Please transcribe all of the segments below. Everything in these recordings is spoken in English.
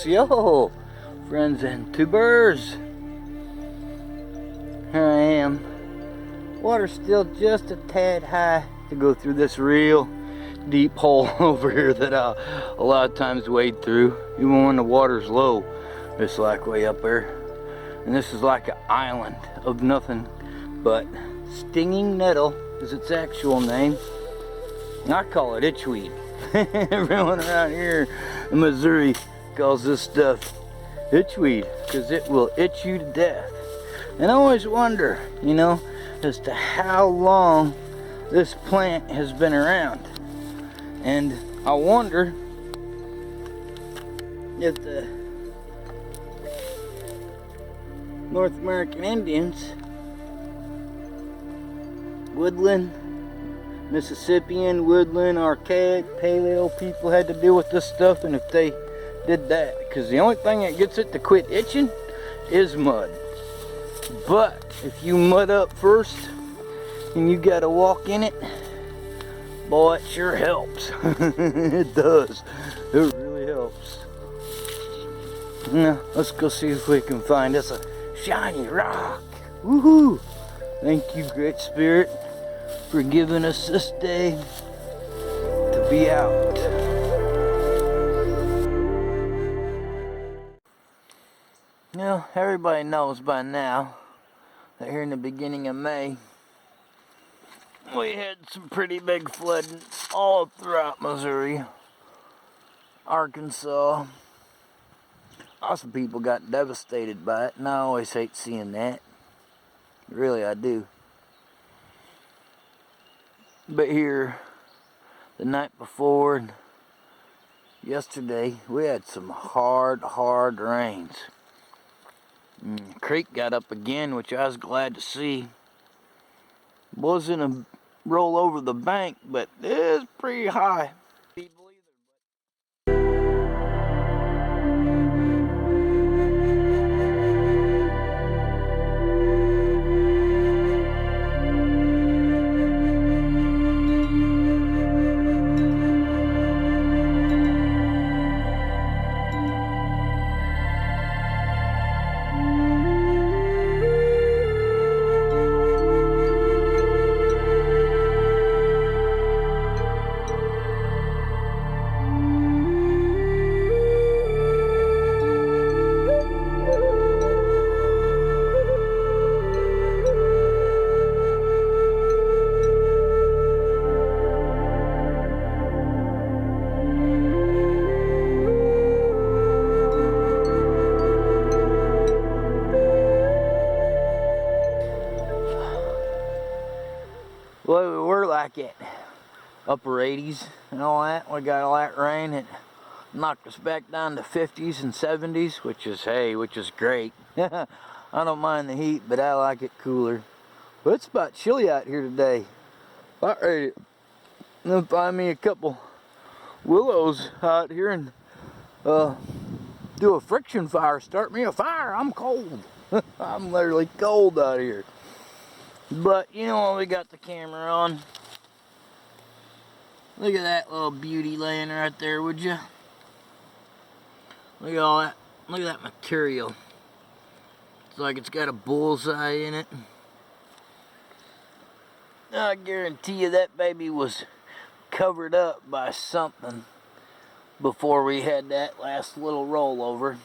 Yo, friends and tubers. Here I am. Water's still just a tad high to go through this real deep hole over here that I a lot of times wade through, even when the water's low. It's like way up there. And this is like an island of nothing but stinging nettle is its actual name. And I call it itchweed. Everyone around here in Missouri calls this stuff itchweed because it will itch you to death. And I always wonder, you know, as to how long this plant has been around. And I wonder if the North American Indians, woodland, Mississippian, woodland, archaic, paleo people had to deal with this stuff, and if they did that, because the only thing that gets it to quit itching is mud. But if you mud up first and you gotta walk in it, boy, it sure helps. It does. It really helps. Now, let's go see if we can find us a shiny rock. Woohoo! Thank you, Great Spirit, for giving us this day to be out. Now, everybody knows by now that here in the beginning of May, we had some pretty big flooding all throughout Missouri, Arkansas. Lots of people got devastated by it, and I always hate seeing that. Really, I do. But here, the night before and yesterday, we had some hard rains. The creek got up again, which I was glad to see. Wasn't a roll over the bank, but it is pretty high. Well, we were like at upper 80s and all that. We got all that rain. It knocked us back down to 50s and 70s, which is great. I don't mind the heat, but I like it cooler. But it's about chilly out here today. About ready to find me a couple willows out here and do a friction fire. Start me a fire. I'm cold. I'm literally cold out here. But, you know, we got the camera on. Look at that little beauty laying right there, would you? Look at all that. Look at that material. It's like it's got a bullseye in it. I guarantee you that baby was covered up by something before we had that last little rollover.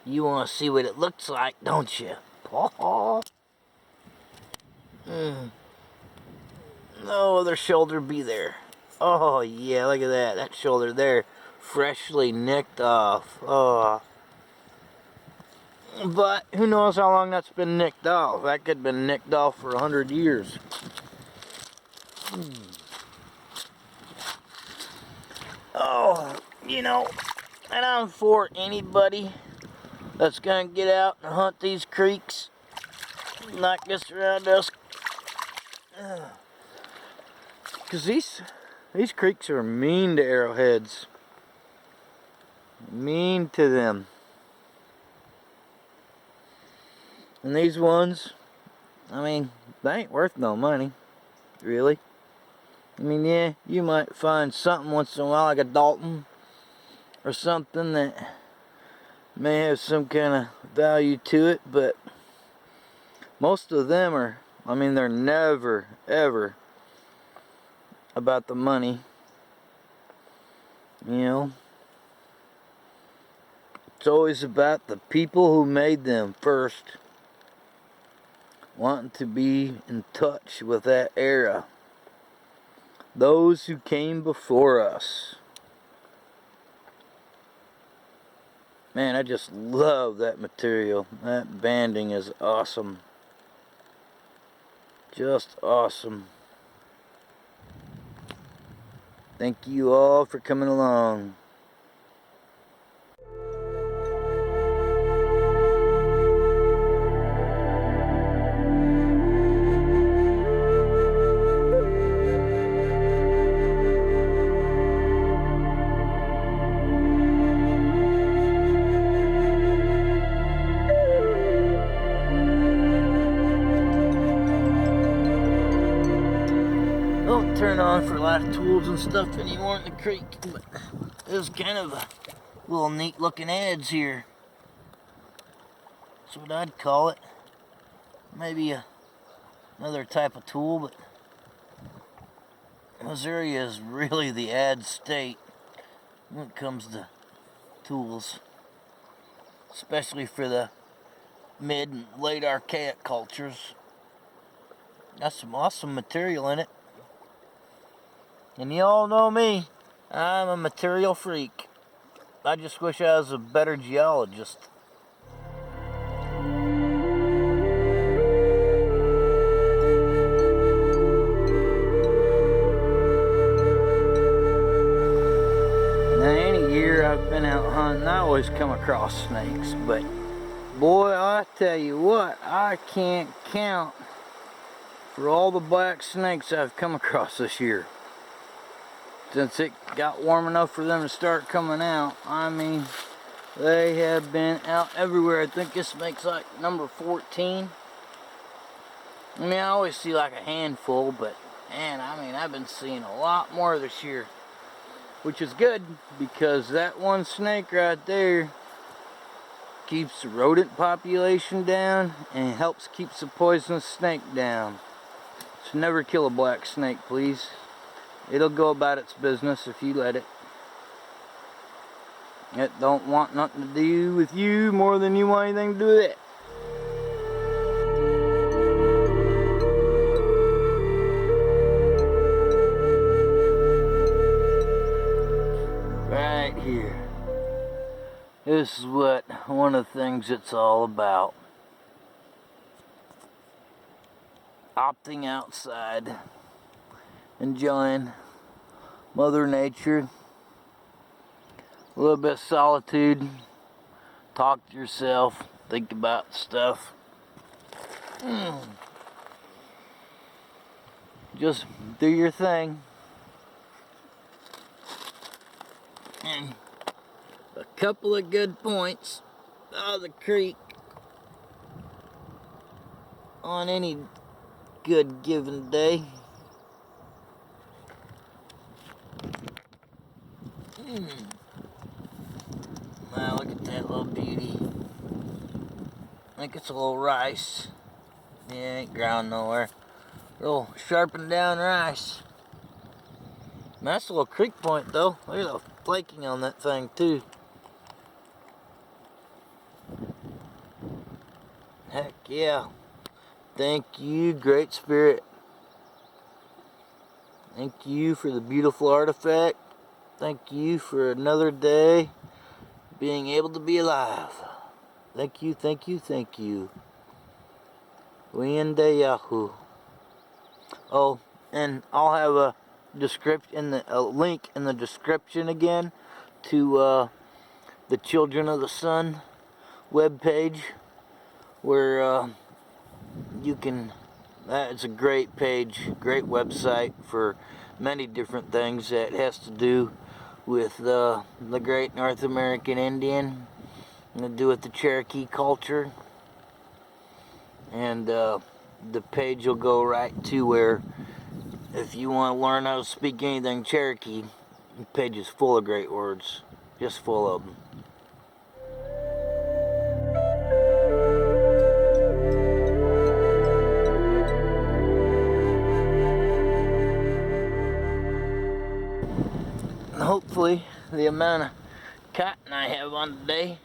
You want to see what it looks like, don't you? Oh, no other shoulder be there. Oh yeah, look at that. That shoulder there, freshly nicked off. Oh. But who knows how long that's been nicked off. That could have been nicked off for 100 years. Oh, you know, and I'm for anybody that's gonna get out and hunt these creeks like this around us, because these creeks are mean to arrowheads, mean to them. And these ones, I mean, they ain't worth no money, really. I mean, yeah, you might find something once in a while, like a Dalton or something that may have some kind of value to it, but most of them are, I mean, they're never ever about the money, you know. It's always about the people who made them first, wanting to be in touch with that era, those who came before us. Man, I just love that material. That banding is awesome. Just awesome. Thank you all for coming along. Don't turn on for a lot of tools and stuff anymore in the creek, but there's kind of a little neat looking adze here. That's what I'd call it. Maybe another type of tool, but Missouri is really the ad state when it comes to tools, especially for the mid and late archaic cultures. Got some awesome material in it. And you all know me, I'm a material freak. I just wish I was a better geologist. Now, any year I've been out hunting, I always come across snakes, but boy, I tell you what, I can't count for all the black snakes I've come across this year. Since it got warm enough for them to start coming out, I mean, they have been out everywhere. I think this makes like number 14. I mean, I always see like a handful, but man, I mean, I've been seeing a lot more this year, which is good because that one snake right there keeps the rodent population down and helps keep the poisonous snake down. So never kill a black snake, please. It'll go about its business if you let it. It don't want nothing to do with you more than you want anything to do with it. Right here. This is what one of the things it's all about. Opting outside. Enjoying Mother Nature, a little bit of solitude, talk to yourself, think about stuff. Just do your thing. And a couple of good points of the creek on any good given day. Wow, look at that little beauty. I think it's a little rice. Yeah, ain't ground nowhere. Little sharpened down rice. Nice little creek point though. Look at the flaking on that thing too. Heck yeah. Thank you, Great Spirit. Thank you for the beautiful artifact. Thank you for another day being able to be alive. Thank you, thank you, thank you. Wiende Yahoo. Oh, and I'll have a link in the description again to the Children of the Sun webpage, where you can. It's a great page, great website for many different things that has to do with the great North American Indian, and to do with the Cherokee culture. And the page will go right to where, if you want to learn how to speak anything Cherokee, the page is full of great words. just full of them. Hopefully the amount of cotton I have on today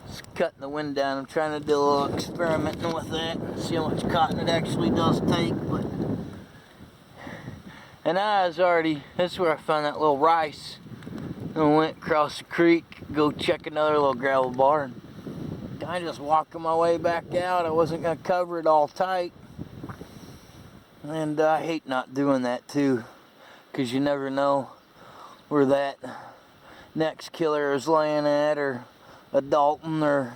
is cutting the wind down. I'm trying to do a little experimenting with that and see how much cotton it actually does take. And I was already, this is where I found that little rice. And I went across the creek, go check another little gravel bar, and I just walking my way back out. I wasn't going to cover it all tight. And I hate not doing that too, because you never know where that next killer is laying at, or a Dalton, or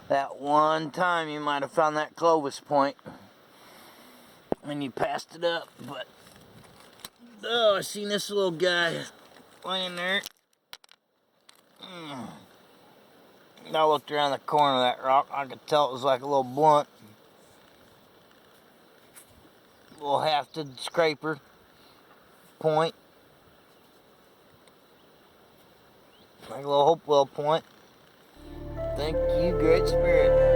that one time you might have found that Clovis point and you passed it up. But oh, I seen this little guy laying there. I looked around the corner of that rock. I could tell it was like a little blunt, little hafted scraper point, like a little Hopewell point. Thank you, Great Spirit.